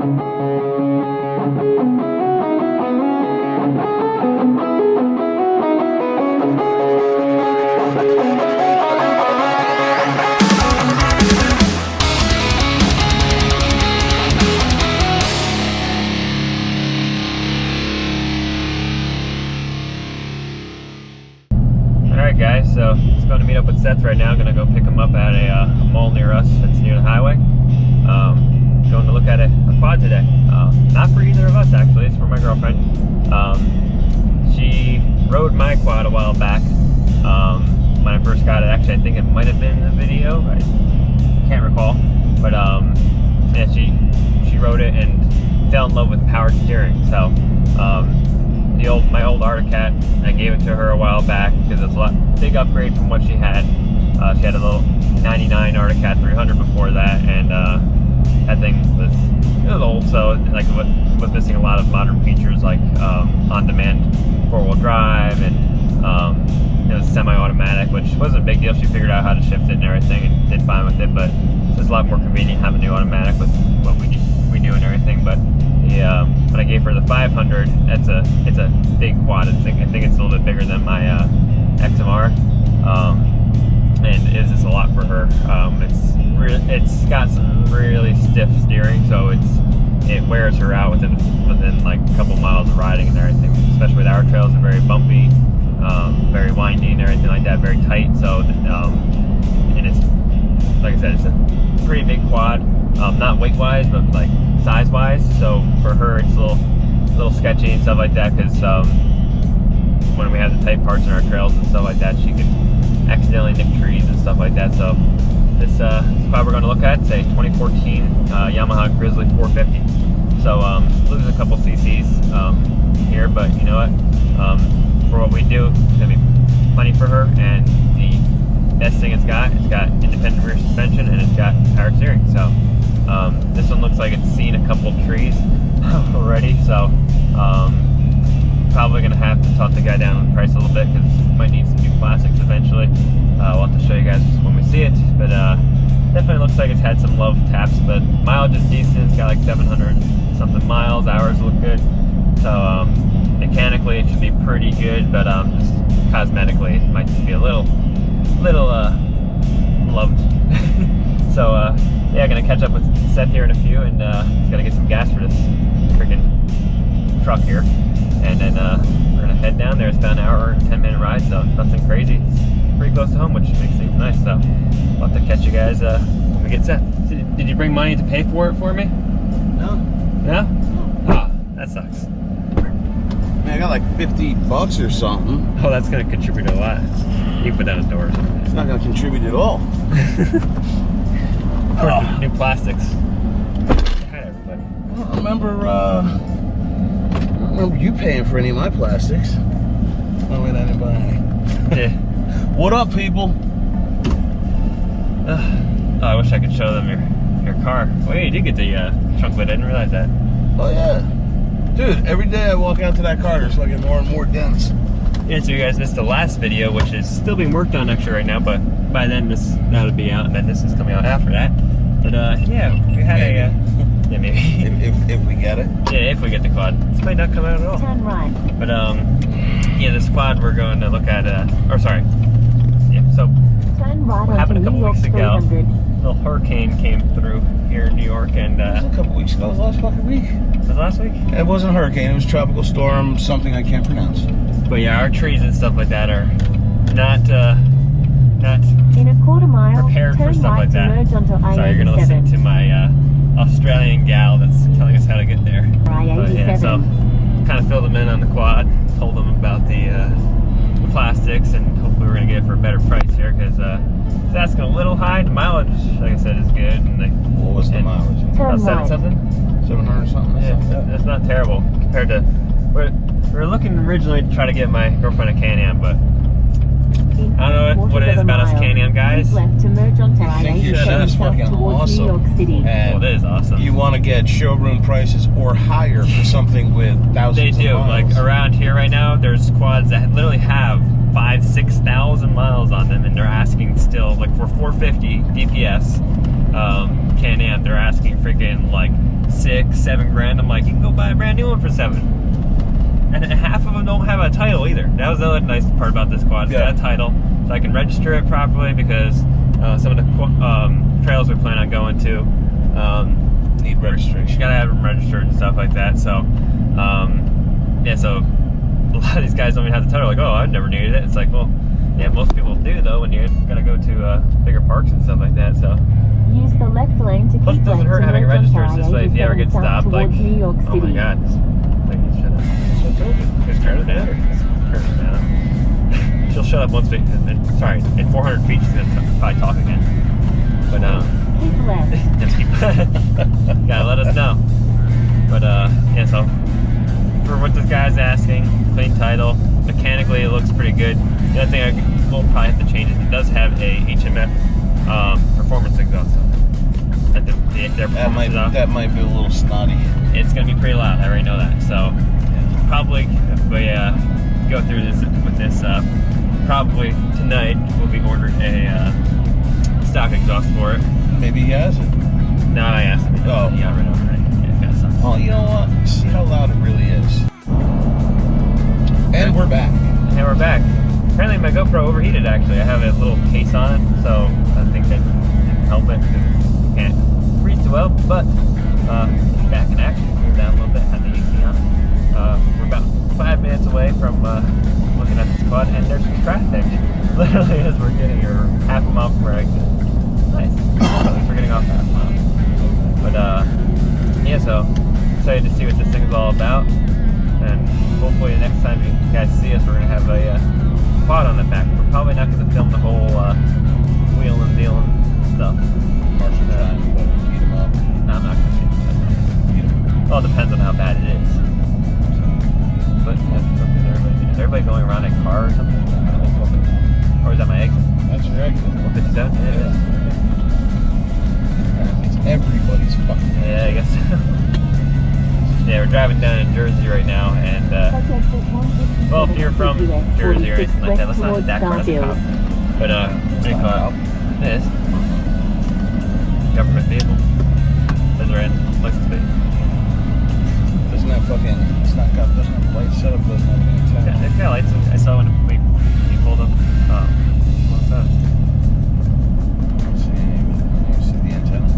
Guys, so just going to meet up with Seth right now. Going to go pick him up at a mall near us that's near the highway. Going to look at a quad today. Not for either of us, actually. It's for my girlfriend. She rode my quad a while back when I first got it. Actually, I think it might have been in the video. I can't recall. But yeah, she rode it and fell in love with power steering. So my old Articat, I gave it to her a while back because it's a big upgrade from what she had. She had a little 99 Articat 300 before that, and that thing was old, so like was missing a lot of modern features like on-demand four-wheel drive, and it was semi-automatic, which wasn't a big deal. She figured out how to shift it and everything, and did fine with it. But it's just a lot more convenient having the automatic with what we do and everything. But when I gave her the 500, it's a big quad. I think it's a little bit bigger than my XMR, and it's just a lot for her. It's got some really stiff steering, so it wears her out within like a couple miles of riding and everything. Especially with our trails, are very bumpy, very windy and everything like that, very tight. So and it's, like I said, it's a pretty big quad. Not weight-wise, but like size-wise. So for her, it's a little sketchy and stuff like that, because when we have the tight parts in our trails and stuff like that, she could accidentally nick trees and stuff like that. So this quad we're going to look at, it's a 2014 Yamaha Grizzly 450. So loses a couple cc's here, but you know what? For what we do, it's going to be plenty for her. And the best thing it's got independent rear suspension, and it's got power steering. So this one looks like it's seen a couple trees already, so probably going to have to talk the guy down on the price a little bit, because it might need some new plastics eventually. We'll have to show you guys when we see it, but definitely looks like it's had some love taps, but mileage is decent. It's got like 700 something miles. Hours look good, so mechanically it should be pretty good, but just cosmetically it might just be a little loved. So yeah, gonna catch up with Seth here in a few, and he's gotta get some gas for this freaking truck here, and then we're gonna head down there. It's about an hour and 10-minute ride, so nothing crazy. It's pretty close to home, which makes things nice. So we'll have to catch you guys when we get Seth. Did you bring money to pay for it for me? No. No? Oh, that sucks. Man, I got like $50 or something. Oh, that's gonna contribute a lot. You can put that in the door or something. It's not gonna contribute at all. New plastics. Hi everybody. I don't remember you paying for any of my plastics. Oh wait, I didn't buy any. Yeah. What up, people? Oh, I wish I could show them your car. Oh yeah, you did get the trunk lid. I didn't realize that. Oh yeah. Dude, every day I walk out to that car, it's like more and more dense. Yeah, so you guys missed the last video, which is still being worked on actually right now, but by then that'll be out, and then this is coming out after that. But yeah, we had yeah, maybe. if we get it. Yeah, if we get the quad. This might not come out at all. Turn right. But yeah, this quad we're going to look at, or sorry. Yeah, so Turn right what happened a couple weeks ago, a 300. little hurricane came through here in New York, and It was a couple weeks ago. It was last fucking week. was it last week? It wasn't a hurricane. It was tropical storm, something I can't pronounce. But yeah, our trees and stuff like that are not In a quarter mile, prepared for turn stuff right like to that. merge onto I-87. Sorry, you're gonna listen to my Australian gal that's telling us how to get there. But yeah, so kind of filled them in on the quad, told them about the plastics, and hopefully we're gonna get it for a better price here, because it's asking a little high. The mileage, like I said, is good. And What was the mileage? Turn about 7 right. something. 700 something? Yeah, that's not terrible compared to. We were looking originally to try to get my girlfriend a Can-Am, but I don't know what it is about us Can-Am guys. Left to merge onto I think your Shut shit up. is fucking towards New York awesome. City. Well, it is awesome. You want to get showroom prices or higher for something with thousands They do. of miles. Like around here right now, there's quads that literally have 5,000-6,000 miles on them, and they're asking still, like for 450 DPS Can-Am, they're asking freaking like 6, 7 grand. I'm like, you can go buy a brand new one for 7. And half of them don't have a title either. That was the other nice part about this quad. It's got a title, so I can register it properly because some of the trails we plan on going to need registration. You gotta have them registered and stuff like that. So, yeah, so a lot of these guys don't even have the title. Like, oh, I've never needed it. It's like, well, yeah, most people do though when you gotta go to bigger parks and stuff like that. So. Use the left lane to keep Plus, it doesn't hurt having it registered this way if you ever get stopped. Like, New York City. oh my god, shut up. Just turn it down or turn it down. She'll shut up once we, sorry, in 400 feet she's gonna probably talk again. But keep left. just keep, gotta let us know. But yeah, so for what this guy's asking, clean title. Mechanically, it looks pretty good. The other thing I will probably have to change is it does have a HMF performance exhaust. That might be a little snotty. It's gonna be pretty loud. I already know that. So probably if we go through this with this, probably tonight we'll be ordering a stock exhaust for it. Maybe he has it. No, I asked him. Oh, yeah, right over right. Yeah, got something. Oh, you know what? See how loud it really is. And we're back. And we're back. Apparently my GoPro overheated. Actually, I have a little case on it, so I think that didn't help it because it can't freeze too well. But back in action. Cooled down a little bit. Had the AC on. We're about 5 minutes away from looking at the quad, and there's some traffic. Literally, as we're getting here, half a mile from where I exit. Nice. At least we're getting off half a mile. But yeah, so excited to see what this thing is all about, and hopefully the next time you guys see us, we're gonna have a quad on the back. We're probably not gonna film the whole wheeling, dealing stuff. Marshall time, but beat him up. No, I'm not gonna see it. Beat him up. Well, it depends on how bad it is. But is everybody going around a car or something? Or is that my exit? That's your exit. 157? Yeah, it is. It's everybody's fucking. Yeah, I guess so. Yeah, we're driving down in Jersey right now, and well, if you're from Jersey or anything like that, let's not that part of the cop. But what do you call it? It is government vehicle. Those are in license plate. Doesn't have fucking. It's not got. Doesn't have light setup. Doesn't have any antenna. Yeah, it's got lights. I saw when we pulled up. What's that? See the antenna?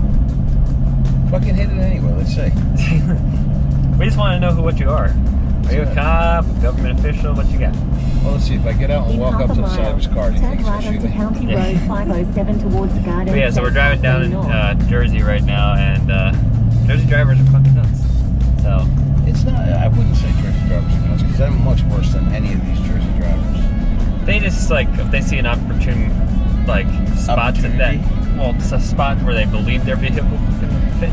Fucking hit it anyway. Let's see. We just want to know what you are. Are you a cop, a government official? What you got? Well, let's see. If I get out and walk up to the side of his car, do you think he's gonna shoot me? County Road 507 towards the garden. But yeah, so we're driving down in Jersey right now, and Jersey drivers are fucking nuts. So it's not. I wouldn't say Jersey drivers are nuts because I'm much worse than any of these Jersey drivers. they just like if they see an opportune like spot to that. Well, it's a spot where they believe their vehicle can fit.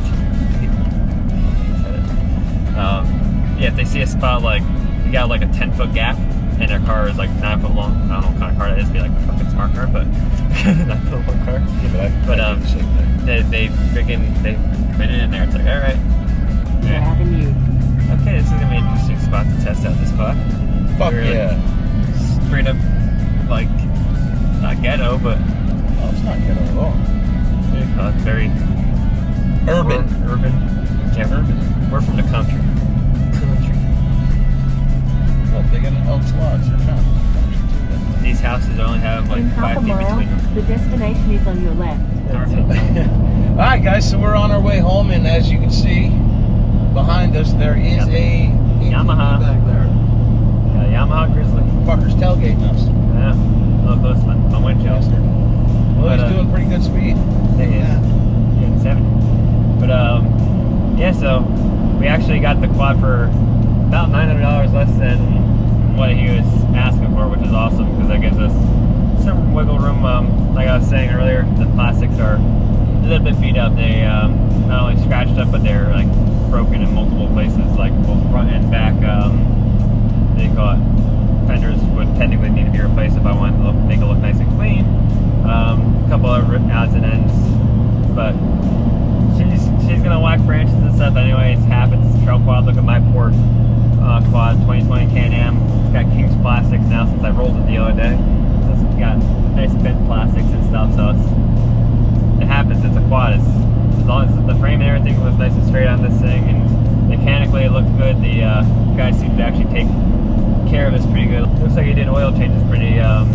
Yeah, if they see a spot like you got like a 10-foot gap and their car is like 9 foot long, I don't know what kind of car that is, it'd be like a fucking smart car, but 9 foot long car. Yeah, but I they fit it in there. It's like, all right, yeah. Okay, this is gonna be an interesting spot to test out this spot. Fuck really yeah. Straight up, like not ghetto, but oh, it's not ghetto at all. It's very urban. Yeah, urban. We're from the country. Look, they got an Elks Lodge. They're kind of these houses only have like 5 feet between them. The destination is on your left. Alright guys, so we're on our way home, and as you can see behind us there is a Yamaha back there. Got a Yamaha Grizzly. Fucker's tailgating us. Yeah. Look close my windshield. Well, he's doing pretty good speed. Yeah. 70. But yeah, so we actually got the quad for about $900 less than what he was asking for, which is awesome because that gives us some wiggle room. Like I was saying earlier, the plastics are a little bit beat up. They not only scratched up, but they're like broken in multiple places, like both front and back. What do you call it? Fenders would technically need to be replaced if I wanted to make it look nice and clean. A couple of odds and ends, but she's gonna whack branches and stuff anyway. It's half its trail quad. Look at my port quad 2020 Can-Am. It's got King's plastics now since I rolled it the other day. So it's got nice bent plastics and stuff, so it happens. It's a quad. As long as the frame and everything was nice and straight on this thing, and mechanically it looked good. The guy seemed to actually take care of this pretty good. Looks like he did oil changes pretty often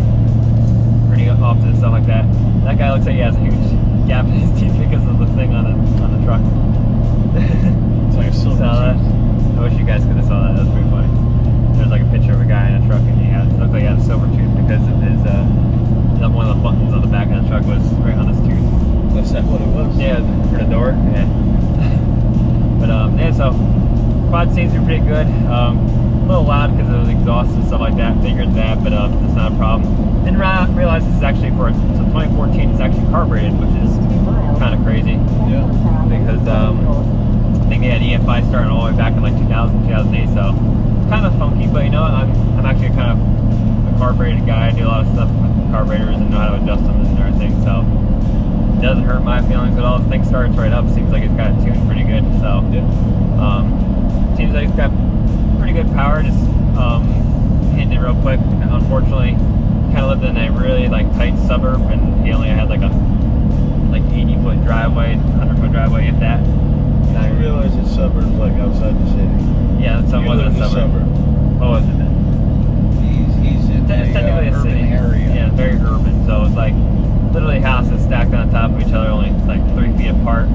and stuff like that. That guy looks like he has a huge gap in his teeth because of the thing on the truck. It's like a silver Saw that? I wish you guys could have saw that. That was pretty funny. There's like a picture of a guy in a truck, and it looked like he had a silver tooth because of his one of the buttons on the back of the truck was right on his tooth. Is that what it was? Yeah, for the door. Yeah. But yeah, so quad seems to be pretty good. A little loud because of the exhaust and stuff like that. Figured that, but it's not a problem. Didn't realize this is actually for 2014. It's actually carbureted, which is kind of crazy. Yeah. Because I think they had EFI starting all the way back in like 2000, 2008. So kind of funky, but you know, I'm actually kind of a carbureted guy. I do a lot of stuff with carburetors and know how to adjust them and everything. So it doesn't hurt my feelings at all. The thing starts right up. Seems like it's got it tuned pretty good. So seems like it's got pretty good power. Just hitting it real quick. Unfortunately, kind of lived in a really like tight suburb, and he only had like a 80-foot driveway, 100-foot driveway, if that. I realize it's suburbs like outside the city. Yeah, so it wasn't a suburb. What was it then? He's in It's technically a urban city area. Yeah, very urban. So it's like literally houses stacked on top of each other, only like 3 feet apart.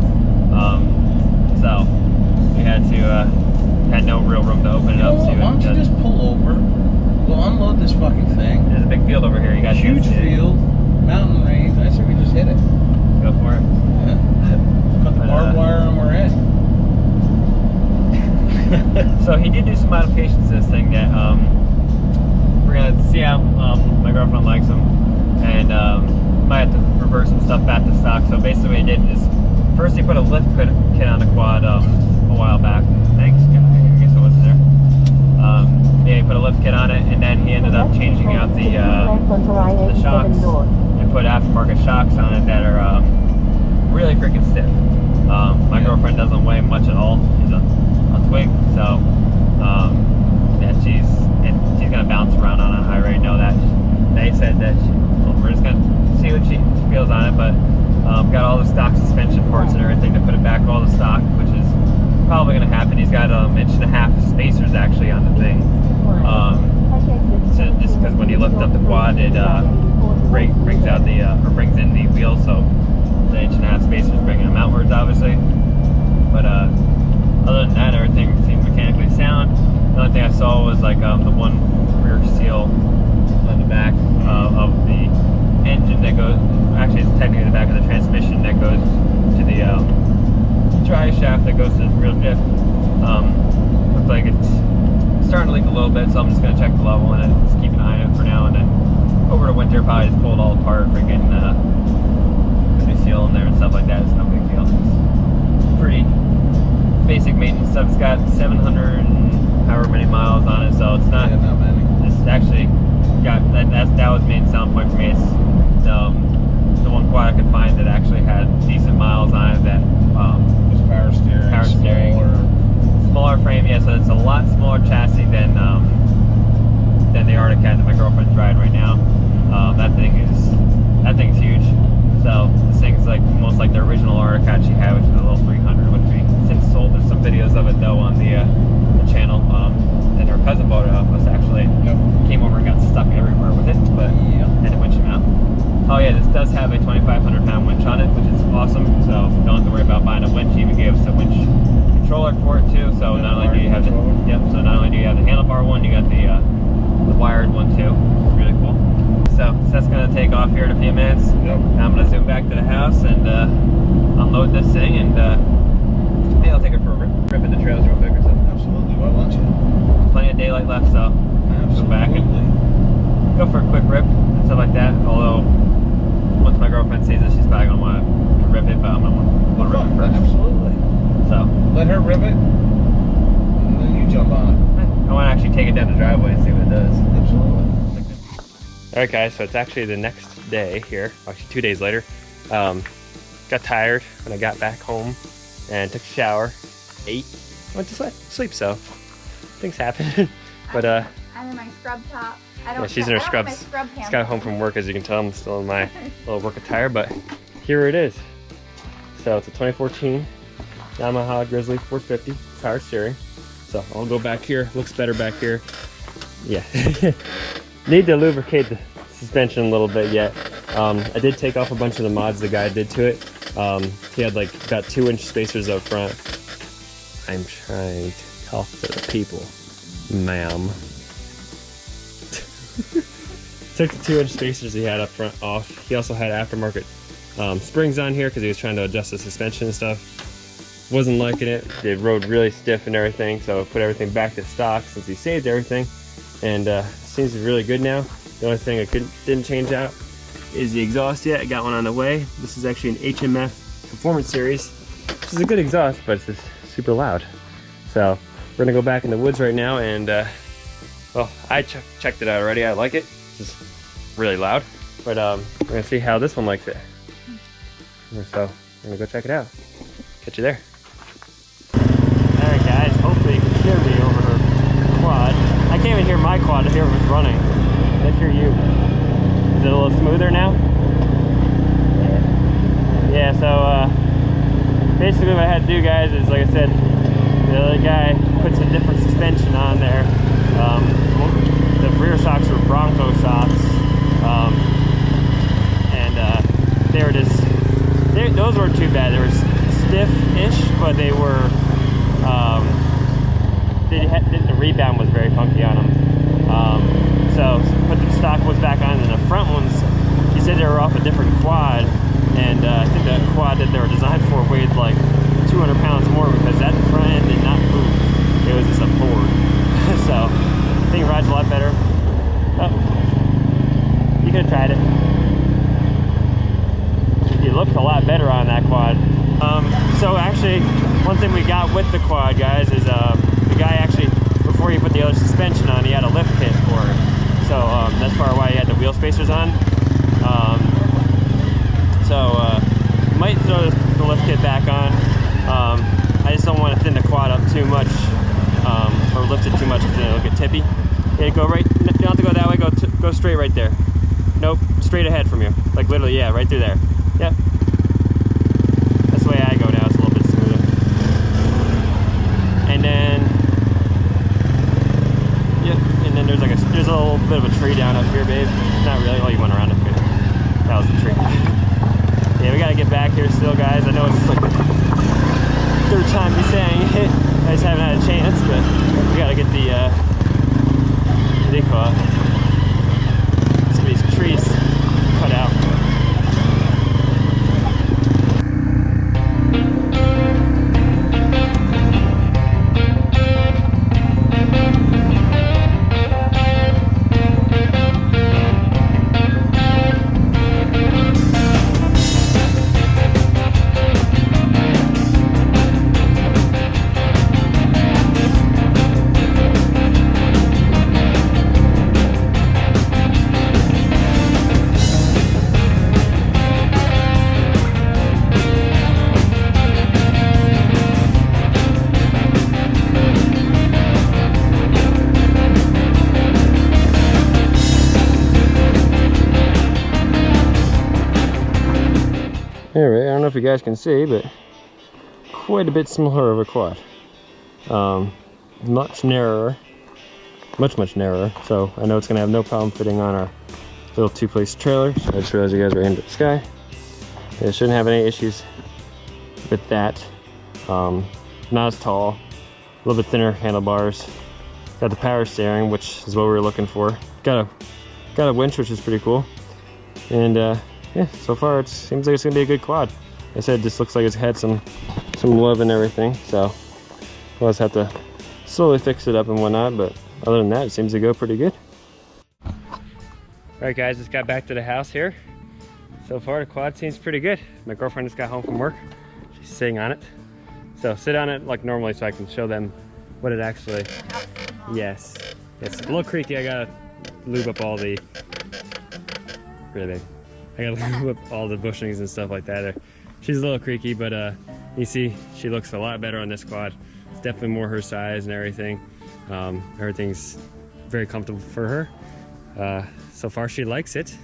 So we had no real room to open it up. Why don't you just pull over? We'll unload this fucking thing. There's a big field over here. You guys Huge can see it. field, mountain range. I say we just hit it. Let's go for it. Yeah. Cut the barbed wire and we're in. So he did do some modifications to this thing that we're gonna see how my girlfriend likes them, and might have to reverse some stuff back to stock. So basically what he did is first he put a lift kit on the quad a while back. Thanks, I guess it wasn't there. Yeah, he put a lift kit on it, and then he ended up changing out the shocks and put aftermarket shocks on it that are really freaking stiff. My girlfriend doesn't weigh much at all. She's a twig, so yeah, she's gonna bounce around on a high rate. Know that. They said that we're just gonna see what she feels on it, but got all the stock suspension parts and everything to put it back all the stock, which is probably gonna happen. He's got 1.5 inch spacers actually on the thing. So just because when you lift up the quad, it brings out the or brings in the wheels, so the 1.5 inch spacers bringing them outwards, obviously. But other than that, everything seemed mechanically sound. The only thing I saw was like the one rear seal on the back of the engine that goes, actually it's technically the back of the transmission that goes to the drive shaft that goes to the rear diff. Looks like it's starting to leak a little bit, so I'm just going to check the level and just keep an eye on it for now, and then over the winter probably just pull it all apart, freaking put a new seal in there and stuff like that. It's no big deal. It's pretty basic maintenance stuff. It's got 700 and however many miles on it, so it's not, not many. It's actually got, that was the main selling point for me. It's the one quad I could find that actually had decent miles on it that Just power steering. Smaller frame, yeah, so it's a lot smaller chassis than the Arctic Cat that my girlfriend's riding right now. That thing's huge. So this thing's like almost like the original Arctic Cat she had, which is a little 300, which we since sold. There's some videos of it though on the channel. And her cousin bought it off us actually. Yep. Came over and got stuck everywhere with it, but had to winch him out. Oh yeah, this does have a 2,500 pound winch on it, which is awesome. So don't have to worry about buying a winch. He even gave us a winch controller for it too. So not only do you have the handlebar one, you got the wired one too. It's really cool. So Seth's gonna take off here in a few minutes. Yep. I'm gonna zoom back to the house and unload this thing, and maybe I'll take it for a rip in the trails real quick or something. Absolutely. Why won't you? Plenty of daylight left, so go back and go for a quick rip and stuff like that. Although once my girlfriend sees it, she's probably gonna want to rip it, but I'm gonna want to rip it first. Absolutely. So let her rip it, and then you jump on it. I want to actually take it down the driveway and see what it does. Absolutely. All right, guys. So it's actually the next day here. Actually, 2 days later. Got tired when I got back home and took a shower. Ate. Went to sleep. So things happen. But I'm in my scrub top. yeah, she's in her scrubs. Just got home from work, as you can tell. I'm still in my little work attire, but here it is. So it's a 2014 Yamaha Grizzly 450 power steering. So I'll go back here. Looks better back here. Yeah. Need to lubricate the suspension a little bit yet. I did take off a bunch of the mods the guy did to it. He had like about 2-inch spacers up front. I'm trying to talk to the people, ma'am. Took the 2-inch spacers he had up front off. He also had aftermarket springs on here because he was trying to adjust the suspension and stuff. Wasn't liking it. It rode really stiff and everything, so I put everything back to stock since he saved everything. And seems really good now. The only thing I didn't change out is the exhaust yet. I got one on the way. This is actually an HMF Performance Series, which is a good exhaust, but it's just super loud. So we're gonna go back in the woods right now and, well, I checked it out already. I like it. It's just really loud, but we're gonna see how this one likes it. So we're gonna go check it out. Catch you there. All right, guys. Hopefully you can hear me over her quad. I can't even hear my quad to hear if it's running. Let's hear you. Is it a little smoother now? Yeah, so basically what I had to do, guys, is like I said, the other guy puts a different suspension on there. The rear shocks were Bronco shocks, and they were just, those weren't too bad. They were stiff-ish, but they were, the rebound was very funky on them. So put the stock ones back on, and the front ones, he said they were off a different quad, and I think the quad that they were designed for weighed like 200 pounds more because that front end did not move. It was just a board. So I think it rides a lot better. Oh, you could have tried it. It looked a lot better on that quad. So actually, one thing we got with the quad, guys, is the guy actually, before he put the other suspension on, he had a lift kit for it. So that's part of why he had the wheel spacers on. Might throw the lift kit back on. I just don't want to thin the quad up too much, or lift it too much because it'll get tippy. Okay, go right, you don't have to go that way, go straight right there. Nope, straight ahead from you. Like literally, yeah, right through there. Yep. That's the way I go now, it's a little bit smoother. And then, yep, and then there's a little bit of a tree down up here, babe. Not really, oh, you went around it, good. That was the tree. Yeah, we gotta get back here still, guys. I know it's like the third time me saying it. I just haven't had a chance, but we gotta get the, what do you call it? Some of these trees cut out. Alright, I don't know if you guys can see, but quite a bit smaller of a quad. Much narrower. Much narrower. So I know it's going to have no problem fitting on our little 2-place trailer. So I just realized you guys were into the sky. It shouldn't have any issues with that. Not as tall. A little bit thinner handlebars. Got the power steering, which is what we were looking for. Got a winch, which is pretty cool. And yeah, so far it seems like it's gonna be a good quad. Like I said, this looks like it's had some love and everything, so we'll just have to slowly fix it up and whatnot, but other than that, it seems to go pretty good. All right, guys, just got back to the house here. So far, the quad seems pretty good. My girlfriend just got home from work. She's sitting on it. So sit on it like normally so I can show them what it actually, yes. It's a little creaky. I gotta lube up all the, really, I gotta lube up all the bushings and stuff like that. She's a little creaky, but you see, she looks a lot better on this quad. It's definitely more her size and everything. Everything's very comfortable for her. So far, she likes it.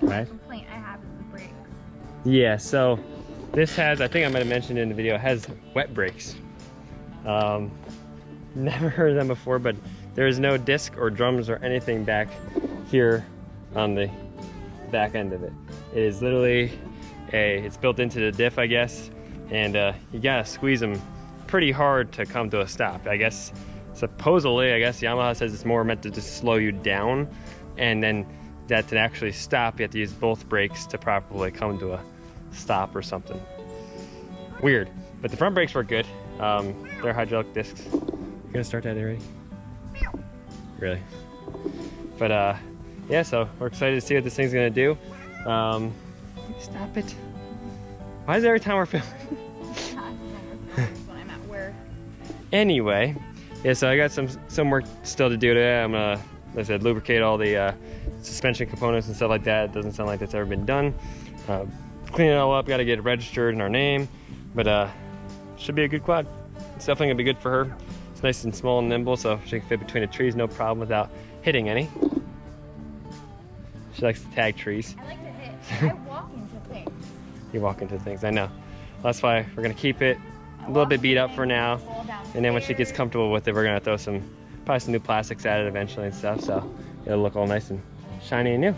Right? The complaint I have is the brakes. Yeah, so This has, I think I might have mentioned in the video, it has wet brakes. Never heard of them before, but there is no disc or drums or anything back here on the back end of it. It is literally it's built into the diff, I guess, and you gotta squeeze them pretty hard to come to a stop. I guess, supposedly, Yamaha says it's more meant to just slow you down, and then that to actually stop, you have to use both brakes to properly come to a stop or something. Weird, but the front brakes work good. They're hydraulic discs. You gonna start that already? Really? But yeah, so we're excited to see what this thing's gonna do. Stop it. Why is it every time we're filming? When I'm at work. Anyway, yeah, so I got some work still to do today. I'm gonna, like I said, lubricate all the suspension components and stuff like that. It doesn't sound like that's ever been done. Clean it all up, gotta get it registered in our name, but should be a good quad. It's definitely gonna be good for her. It's nice and small and nimble, so she can fit between the trees, no problem without hitting any. She likes to tag trees. I like to hit. I walk into things. You walk into things, I know. That's why we're gonna keep it a little bit beat up for now, and then when she gets comfortable with it, we're gonna throw probably some new plastics at it eventually and stuff, so it'll look all nice and shiny and new.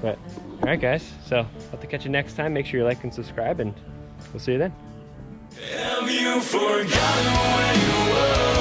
But all right, guys, so hope to catch you next time. Make sure you like and subscribe, and we'll see you then. Have you forgotten where you were?